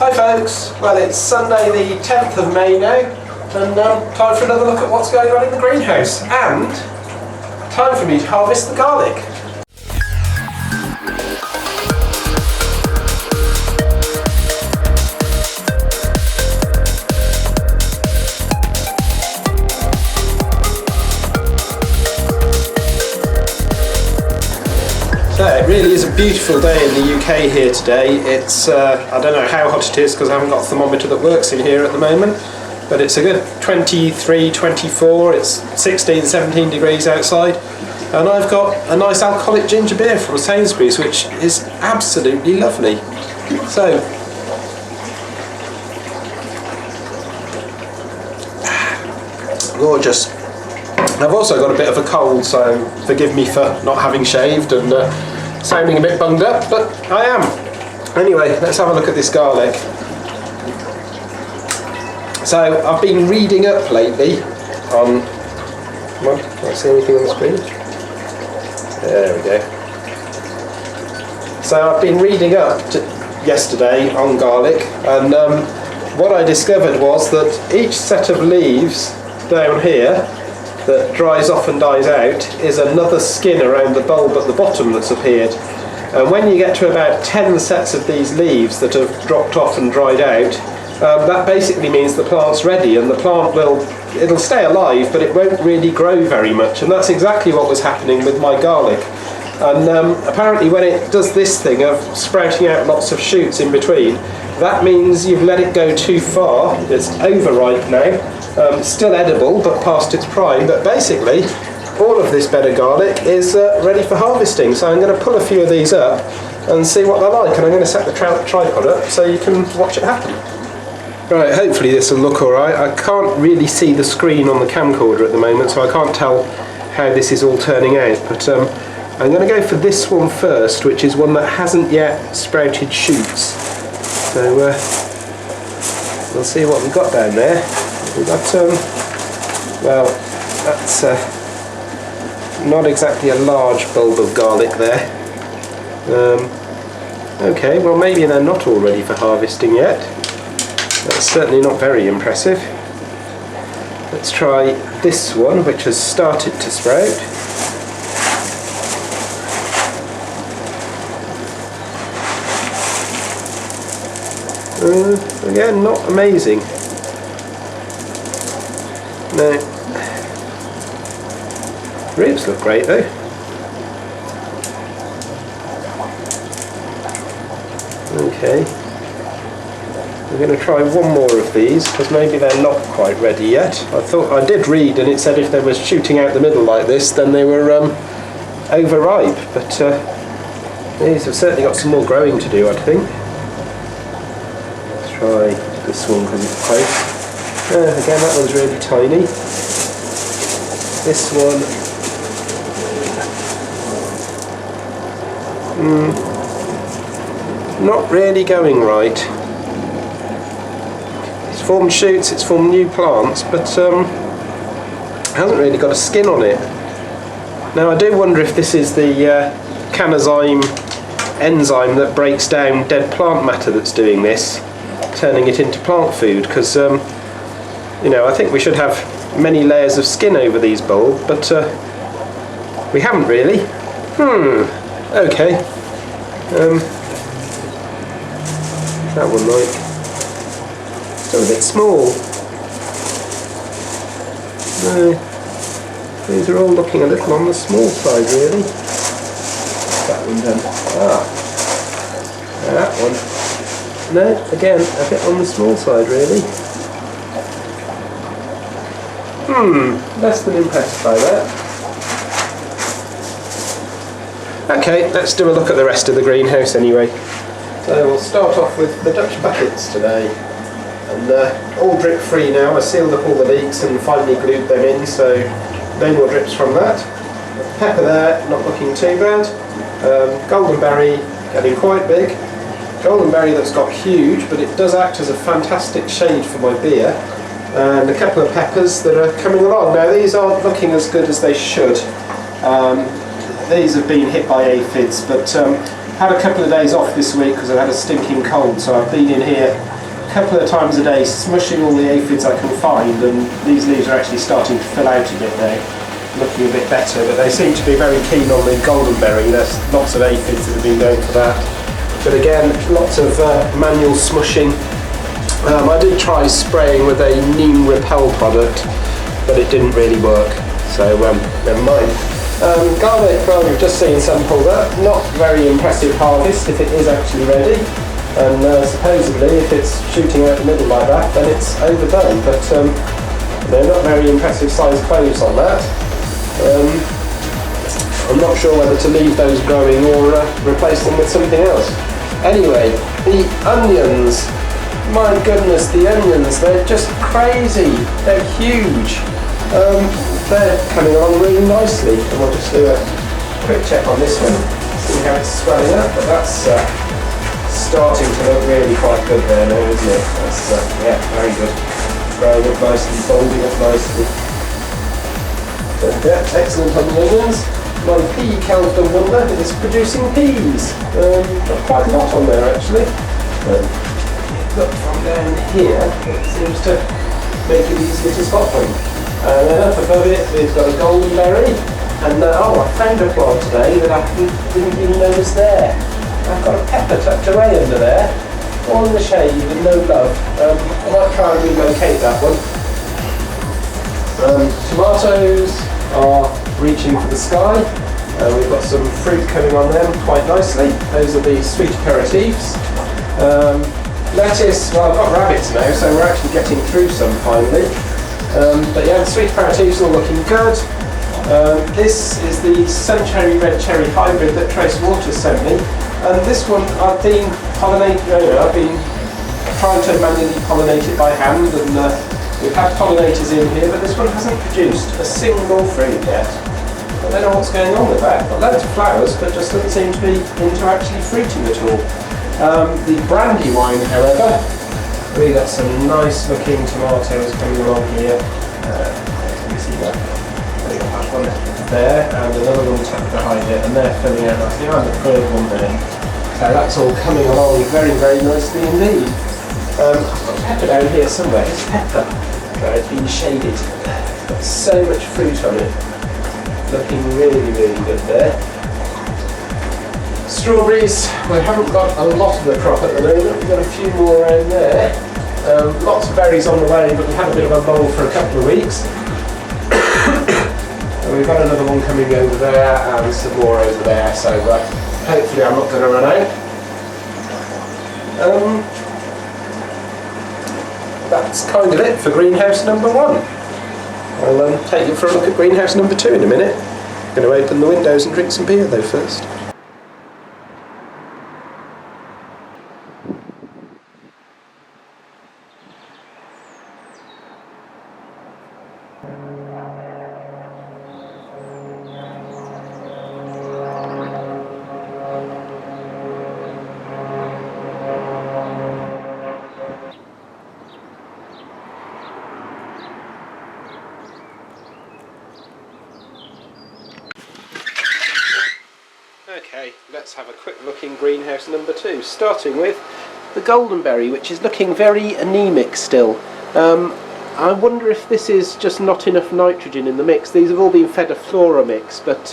Hi folks, well it's Sunday the 10th of May now and time for another look at what's going on in the greenhouse and time for me to harvest the garlic. So it really is a beautiful day in the UK here today. It's, I don't know how hot it is because I haven't got a thermometer that works in here at the moment, but it's a good 23, 24, it's 16, 17 degrees outside, and I've got a nice alcoholic ginger beer from Sainsbury's which is absolutely lovely. So, gorgeous. I've also got a bit of a cold, so forgive me for not having shaved and sounding a bit bunged up, but I am. Anyway, let's have a look at this garlic. So I've been reading up lately on... Come on, can I see anything on the screen? There we go. So I've been reading up yesterday on garlic, and what I discovered was that each set of leaves down here that dries off and dies out is another skin around the bulb at the bottom that's appeared, and when you get to about 10 sets of these leaves that have dropped off and dried out, that basically means the plant's ready, and the plant it'll stay alive but it won't really grow very much, and that's exactly what was happening with my garlic. And apparently when it does this thing of sprouting out lots of shoots in between, that means you've let it go too far. It's overripe now. Still edible but past its prime, but basically all of this bed of garlic is ready for harvesting, so I'm going to pull a few of these up and see what they're like, and I'm going to set the tripod up so you can watch it happen. Right, hopefully this will look alright. I can't really see the screen on the camcorder at the moment, so I can't tell how this is all turning out, but I'm going to go for this one first, which is one that hasn't yet sprouted shoots. So we'll see what we've got down there. We've got, well, that's not exactly a large bulb of garlic there. Okay, well maybe they're not all ready for harvesting yet. That's certainly not very impressive. Let's try this one, which has started to sprout. Again, not amazing. No. Roots look great though. Okay. We're going to try one more of these because maybe they're not quite ready yet. I did read and it said if they were shooting out the middle like this then they were overripe, but these have certainly got some more growing to do, I think. Let's try this one because it's close. Again, that one's really tiny. This one, not really going right. It's formed shoots, it's formed new plants, but hasn't really got a skin on it. Now I do wonder if this is the canozyme enzyme that breaks down dead plant matter that's doing this, turning it into plant food, because you know, I think we should have many layers of skin over these bulbs, but we haven't really. Okay. That one like? Still a bit small. No. These are all looking a little on the small side, really. That one done. That one. No, again, a bit on the small side, really. Less than impressed by that. Okay, let's do a look at the rest of the greenhouse anyway. So we'll start off with the Dutch buckets today. And all drip free now. I sealed up all the leaks and finally glued them in, so no more drips from that. Pepper there, not looking too bad. Goldenberry getting quite big. Goldenberry that's got huge, but it does act as a fantastic shade for my beer. And a couple of peppers that are coming along. Now these aren't looking as good as they should. These have been hit by aphids, but had a couple of days off this week because I had a stinking cold, so I've been in here a couple of times a day smushing all the aphids I can find, and these leaves are actually starting to fill out a bit now, looking a bit better, but they seem to be very keen on the goldenberry. There's lots of aphids that have been going for that. But again, lots of manual smushing. I did try spraying with a neem repel product, but it didn't really work, so never mind. Garlic, well, we've just seen some pulled up. Not very impressive harvest if it is actually ready, and supposedly if it's shooting out the middle like that, then it's overdone, but they're not very impressive sized cloves on that. I'm not sure whether to leave those growing or replace them with something else. Anyway, the onions, my goodness, the onions, they're just crazy, they're huge. They're coming along really nicely, and we'll just do a quick check on this one, see how it's swelling up, but that's starting to look really quite good there now, isn't it? That's, yeah, very good. Growing up nicely, folding up nicely. But, yeah, excellent on the onions. My pea Kelvin wonder is producing peas. Got quite a lot on there actually. Look from down here, it seems to make it easier to spot them. And then up above it, we've got a goldenberry, and oh, I found a plant today that I didn't even know was there. I've got a pepper tucked away under there, all in the shade with no love. I might try and relocate that one. Tomatoes are reaching for the sky. We've got some fruit coming on them quite nicely. Those are the sweet aperitifs. Lettuce, well, I've got rabbits now, so we're actually getting through some finally. But yeah, the sweet aperitifs are all looking good. This is the Suncherry Red Cherry hybrid that Trace Waters sent me. And this one I've been I've been trying to manually pollinate it by hand, and we've had pollinators in here, but this one hasn't produced a single fruit yet. I don't know what's going on with that. Got loads of flowers, but just doesn't seem to be into actually fruiting at all. The Brandywine, however, we got some nice looking tomatoes coming along here. Can you see that? We got one there and another one tucked behind it, and they're filling out nicely. And the third one there. So that's all coming along very, very nicely indeed. I've got pepper down here somewhere. It's pepper. It's been shaded. Got so much fruit on it. Looking really, really good there. Strawberries, we haven't got a lot of the crop at the moment. We've got a few more around there. Lots of berries on the way, but we had a bit of a lull for a couple of weeks. And we've got another one coming over there and some more over there, so hopefully I'm not going to run out. That's kind of it for greenhouse number 1. I'll take you for a look at greenhouse number 2 in a minute. I'm going to open the windows and drink some beer though first. Okay, let's have a quick look in greenhouse number 2, starting with the goldenberry, which is looking very anemic still. I wonder if this is just not enough nitrogen in the mix. These have all been fed a flora mix, but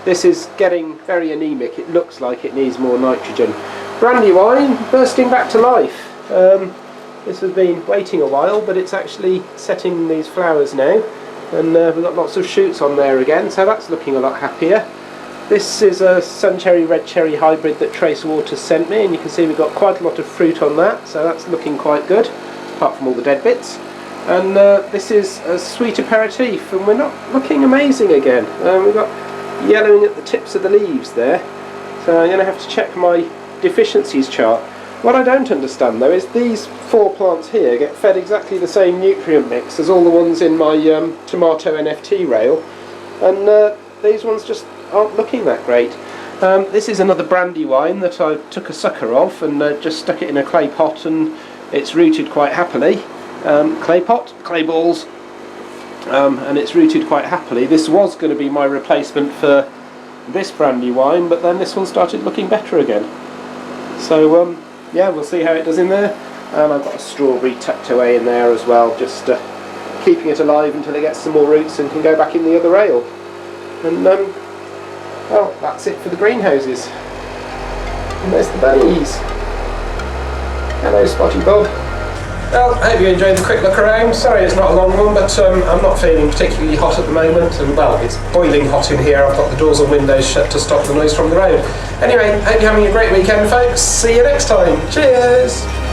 this is getting very anemic. It looks like it needs more nitrogen. Brandywine bursting back to life. This has been waiting a while, but it's actually setting these flowers now, and we've got lots of shoots on there again, so that's looking a lot happier. This is a Suncherry Red Cherry hybrid that Trace Waters sent me, and you can see we've got quite a lot of fruit on that, so that's looking quite good, apart from all the dead bits. And this is a sweet aperitif, and we're not looking amazing again. We've got yellowing at the tips of the leaves there, so I'm going to have to check my deficiencies chart. What I don't understand though is these 4 plants here get fed exactly the same nutrient mix as all the ones in my tomato NFT rail, and these ones just aren't looking that great. This is another Brandywine that I took a sucker of and just stuck it in a clay pot, and it's rooted quite happily. Clay pot, clay balls, and it's rooted quite happily. This was going to be my replacement for this Brandywine, but then this one started looking better again. So yeah, we'll see how it does in there. And I've got a strawberry tucked away in there as well, just keeping it alive until it gets some more roots and can go back in the other rail. And well, that's it for the greenhouses. And there's the bunnies. Hello, Spotty Bob. Well, I hope you enjoyed the quick look around. Sorry it's not a long one, but I'm not feeling particularly hot at the moment, and well, it's boiling hot in here. I've got the doors and windows shut to stop the noise from the road. Anyway, hope you're having a great weekend, folks. See you next time. Cheers!